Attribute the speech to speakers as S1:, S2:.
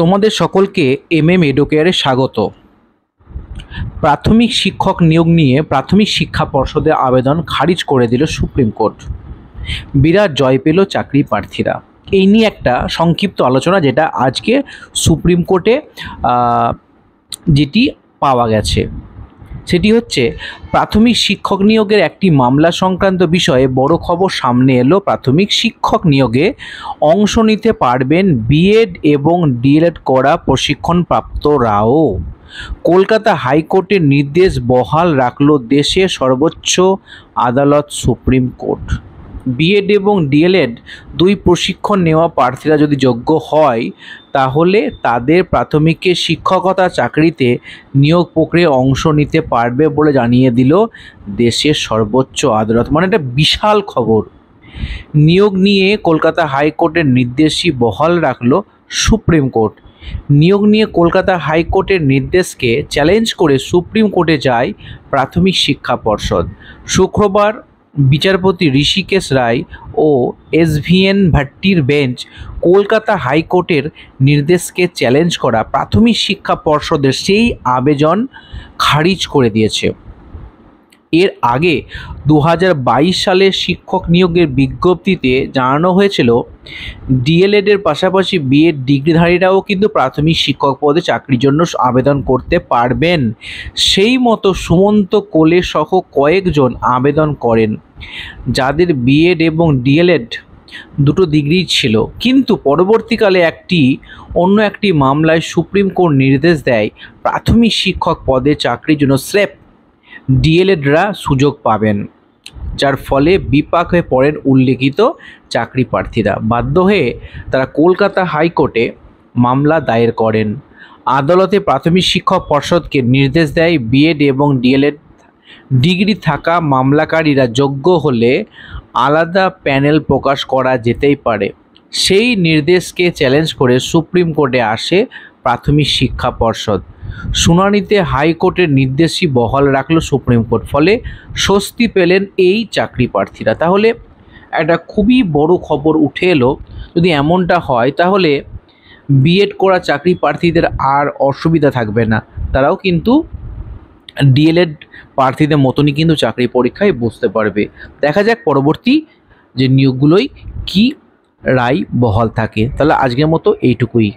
S1: তোমাদের সকলকে এমএম এডুকেয়ারে স্বাগত। প্রাথমিক শিক্ষক নিয়োগ নিয়ে প্রাথমিক শিক্ষা পর্ষদের আবেদন খারিজ করে দিল সুপ্রিম কোর্ট। বিরাট জয় পেল চাকরি প্রার্থীরা। এই নিয়ে একটা সংক্ষিপ্ত আলোচনা যেটা আজকে সুপ্রিম কোর্টে যেটি পাওয়া গেছে সেটি হচ্ছে প্রাথমিক শিক্ষক নিয়োগের একটি মামলা সংক্রান্ত বিষয়ে বড় খবর সামনে এলো। প্রাথমিক শিক্ষক নিয়োগে অংশ নিতে পারবেন বিএড এবং ডিএলএড করা প্রশিক্ষণপ্রাপ্তরাও। কলকাতা হাইকোর্টের নির্দেশ বহাল রাখল দেশের সর্বোচ্চ আদালত সুপ্রিম কোর্ট। বিএড এবং ডিএলএড দুই প্রশিক্ষণ নেওয়া প্রার্থীরা যদি যোগ্য হয় তাহলে তাদের প্রাথমিকের শিক্ষকতা চাকরিতে নিয়োগ প্রক্রিয়ায় অংশ নিতে পারবে বলে জানিয়ে দিল দেশের সর্বোচ্চ আদালত। মানে এটা বিশাল খবর। নিয়োগ নিয়ে কলকাতা হাইকোর্টের নির্দেশই বহাল রাখল সুপ্রিম কোর্ট। নিয়োগ নিয়ে কলকাতা হাইকোর্টের নির্দেশকে চ্যালেঞ্জ করে সুপ্রিম কোর্টে যায় প্রাথমিক শিক্ষা পর্ষদ। শুক্রবার বিচারপতি ঋষিকেশ রায় ও এসভিএন ভাট্টির বেঞ্চ কলকাতা হাইকোর্টের নির্দেশকে চ্যালেঞ্জ করা প্রাথমিক শিক্ষা পর্ষদের সেই আবেদন খারিজ করে দিয়েছে। এর আগে 2022 সালে শিক্ষক নিয়োগের বিজ্ঞপ্তিতে জানানো হয়েছিল ডিএলএডের পাশাপাশি বিএড ডিগ্রিধারীরাও কিন্তু প্রাথমিক শিক্ষক পদে চাকরির জন্য আবেদন করতে পারবেন। সেই মতো সুমন্ত কোলে সহ কয়েকজন আবেদন করেন যাদের বিএড এবং ডিএলএড দুটো ডিগ্রি ছিল, কিন্তু পরবর্তীকালে অন্য একটি মামলায় সুপ্রিম কোর্ট নির্দেশ দেয় প্রাথমিক শিক্ষক পদে চাকরির জন্য স্রেফ ডিএলএডরা সুযোগ পাবেন, যার ফলে বিপাক হয়ে পড়েন উল্লেখিত চাকরি প্রার্থীরা। বাধ্য হয়ে তারা কলকাতা হাইকোর্টে মামলা দায়ের করেন। আদালতে প্রাথমিক শিক্ষক পর্ষদকে নির্দেশ দেয় বিএড এবং ডিএলএড ডিগ্রি থাকা মামলাকারীরা যোগ্য হলে আলাদা প্যানেল প্রকাশ করা যেতেই পারে। সেই নির্দেশকে চ্যালেঞ্জ করে সুপ্রিম কোর্টে আসে প্রাথমিক শিক্ষা পর্ষদ। শুনানিতে হাইকোর্টের নির্দেশই বহাল রাখল সুপ্রিম কোর্ট। ফলে স্বস্তি পেলেন এই চাকরি প্রার্থীরা। তাহলে একটা খুবই বড় খবর উঠে এলো। যদি এমনটা হয় তাহলে বিএড করা চাকরি প্রার্থীদের আর অসুবিধা থাকবে না, তারাও কিন্তু ডিএলএড প্রার্থীদের মতনই কিন্তু চাকরি পরীক্ষায় বসতে পারবে। দেখা যাক পরবর্তী যে নিয়োগগুলোই কি রায় বহাল থাকে। তাহলে আজকের মতো এইটুকুই।